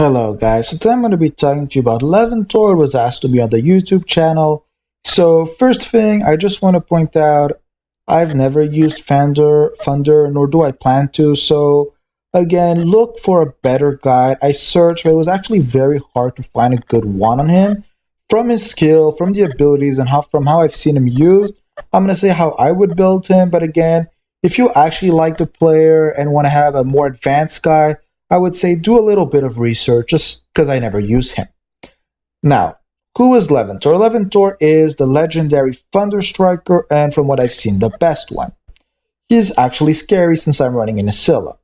Hello guys, so today I'm going to be talking to you about Leventor. It was asked to be on the YouTube channel. So first thing, I just want to point out, I've never used Thunder, nor do I plan to. So again, look for a better guide. I searched, but it was actually very hard to find a good one on him. From his skill, from the abilities, and from how I've seen him used, I'm going to say how I would build him. But again, if you actually like the player and want to have a more advanced guy, I would say do a little bit of research just because I never use him. Now, who is Leventor? Leventor is the legendary Thunder Striker, and from what I've seen, the best one. He is actually scary since I'm running in Asilla.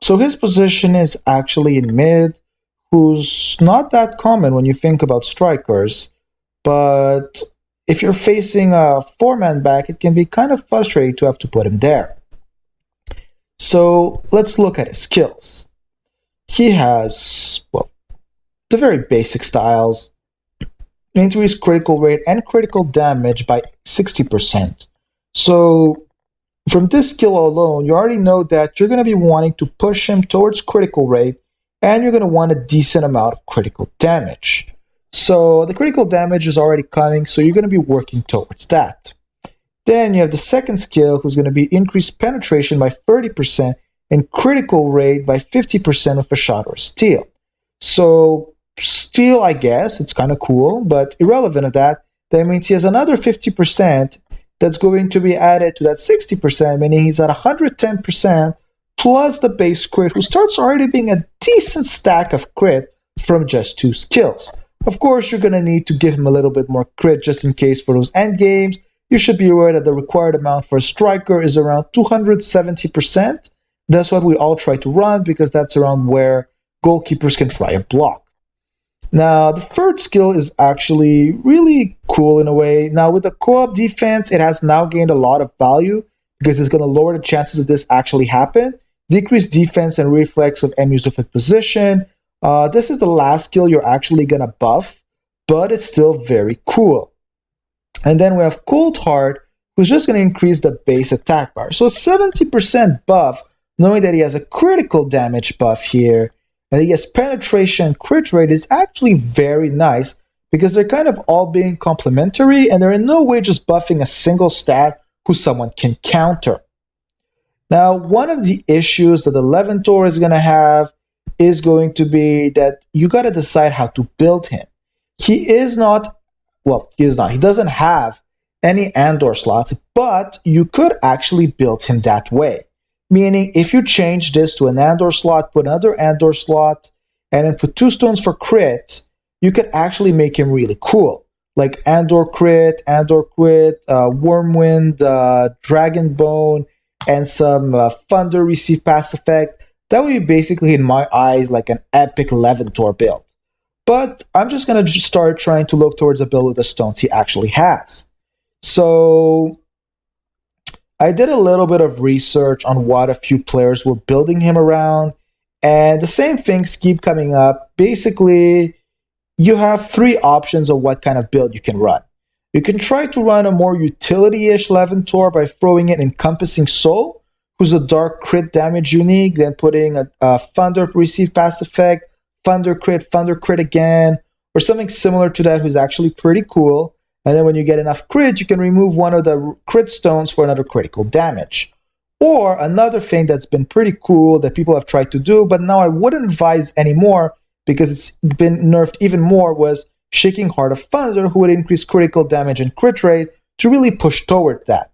So his position is actually in mid, who's not that common when you think about strikers, but if you're facing a four-man back, it can be kind of frustrating to have to put him there. So let's look at his skills. He has, well, the very basic styles, increase critical rate and critical damage by 60%. So from this skill alone, you already know that you're going to be wanting to push him towards critical rate, and you're going to want a decent amount of critical damage. So the critical damage is already coming, so you're going to be working towards that. Then you have the second skill, who's going to be increased penetration by 30%, and critical rate by 50% with a shot or steal. So steal, I guess, it's kind of cool, but irrelevant of that, that means he has another 50% that's going to be added to that 60%, meaning he's at 110% plus the base crit, who starts already being a decent stack of crit from just 2 skills. Of course, you're going to need to give him a little bit more crit just in case for those end games. You should be aware that the required amount for a striker is around 270%. That's what we all try to run because that's around where goalkeepers can try and block. Now, the third skill is actually really cool in a way. Now, with the co-op defense, it has now gained a lot of value because it's going to lower the chances of this actually happen. Decrease defense and reflex of enemies with a position. This is the last skill you're actually going to buff, but it's still very cool. And then we have Cold Heart, who's just going to increase the base attack bar. So 70% buff, knowing that he has a critical damage buff here, and he has penetration crit rate, is actually very nice because they're kind of all being complementary, and they're in no way just buffing a single stat who someone can counter. Now, one of the issues that the Leventor is going to have is going to be that you got to decide how to build him. He doesn't have any Andor slots, but you could actually build him that way. Meaning, if you change this to an Andor slot, put another Andor slot, and then put 2 stones for crit, you could actually make him really cool. Like Andor crit, Wormwind, Dragon Bone, and some Thunder receive pass effect. That would be basically, in my eyes, like an epic Leventor build. But I'm just going to start trying to look towards a build with the stones he actually has. So I did a little bit of research on what a few players were building him around, and the same things keep coming up. Basically, you have 3 options of what kind of build you can run. You can try to run a more utility-ish Leventor by throwing in Encompassing Soul, who's a dark crit damage unique, then putting a Thunder receive pass effect, Thunder crit again, or something similar to that, who's actually pretty cool. And then when you get enough crit, you can remove one of the crit stones for another critical damage. Or another thing that's been pretty cool that people have tried to do, but now I wouldn't advise anymore because it's been nerfed even more, was Shaking Heart of Thunder, who would increase critical damage and crit rate to really push toward that.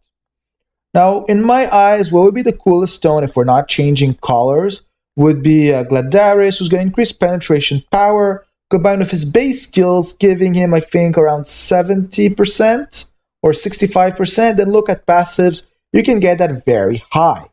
Now, in my eyes, what would be the coolest stone if we're not changing colors would be Gladaris, who's going to increase penetration power, combined with his base skills, giving him, I think, around 70% or 65%. Then look at passives, you can get that very high.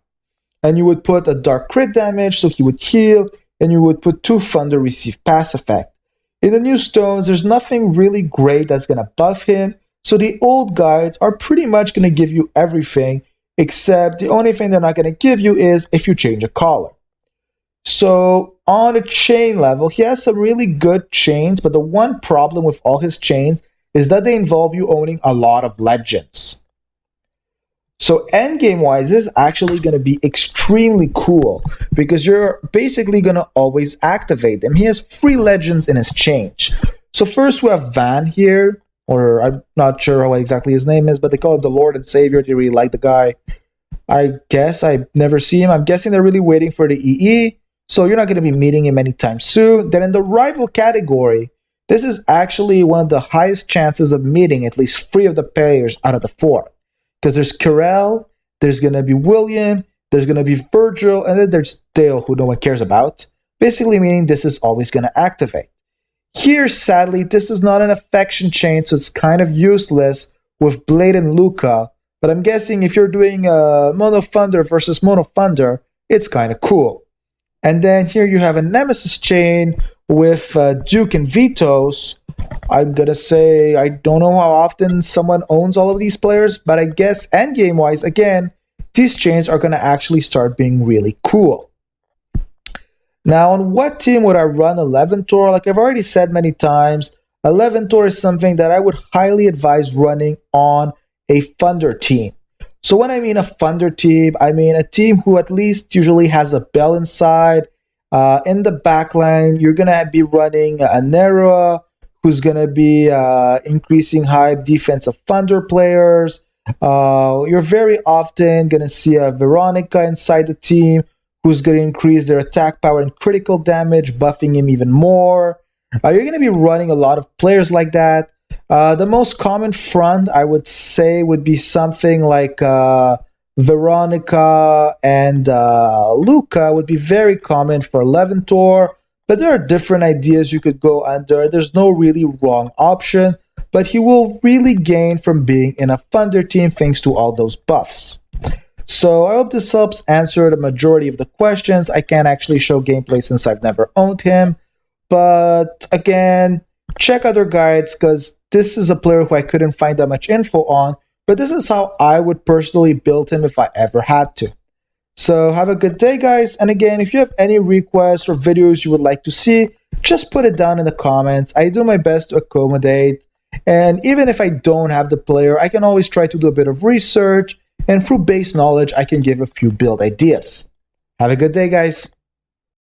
And you would put a dark crit damage, so he would heal, and you would put 2 Thunder receive pass effect. In the new stones, there's nothing really great that's going to buff him, so the old guides are pretty much going to give you everything, except the only thing they're not going to give you is if you change a color. So on a chain level, he has some really good chains, but the one problem with all his chains is that they involve you owning a lot of legends. So endgame wise, this is actually going to be extremely cool because you're basically going to always activate him. He has 3 legends in his change. So first we have Van here, or I'm not sure what exactly his name is, but they call him the Lord and Savior. They really like the guy. I guess I never see him. I'm guessing they're really waiting for the EE. So you're not going to be meeting him anytime soon. Then in the rival category, this is actually one of the highest chances of meeting at least 3 of the players out of the 4. Because there's Karel, there's going to be William, there's going to be Virgil, and then there's Dale, who no one cares about. Basically meaning this is always going to activate. Here, sadly, this is not an affection chain, so it's kind of useless with Blade and Luca. But I'm guessing if you're doing Mono Thunder versus Mono Thunder, it's kind of cool. And then here you have a Nemesis chain with Duke and Vitos. I'm going to say I don't know how often someone owns all of these players, but I guess endgame-wise, again, these chains are going to actually start being really cool. Now, on what team would I run a Leventor? Like I've already said many times, a Leventor is something that I would highly advise running on a Thunder team. So when I mean a Thunder team, I mean a team who at least usually has a bell inside. In the backline, you're going to be running a Nera, who's going to be increasing high defensive Thunder players. You're very often going to see a Veronica inside the team, who's going to increase their attack power and critical damage, buffing him even more. You're going to be running a lot of players like that. The most common front, I would say, would be something like Veronica and Luca would be very common for Leventor, but there are different ideas you could go under. There's no really wrong option, but he will really gain from being in a Thunder team thanks to all those buffs. So I hope this helps answer the majority of the questions. I can't actually show gameplay since I've never owned him, but again, check other guides because this is a player who I couldn't find that much info on, but this is how I would personally build him if I ever had to. So have a good day, guys, and again, if you have any requests or videos you would like to see, just put it down in the comments. I do my best to accommodate, and even if I don't have the player, I can always try to do a bit of research, and through base knowledge, I can give a few build ideas. Have a good day, guys.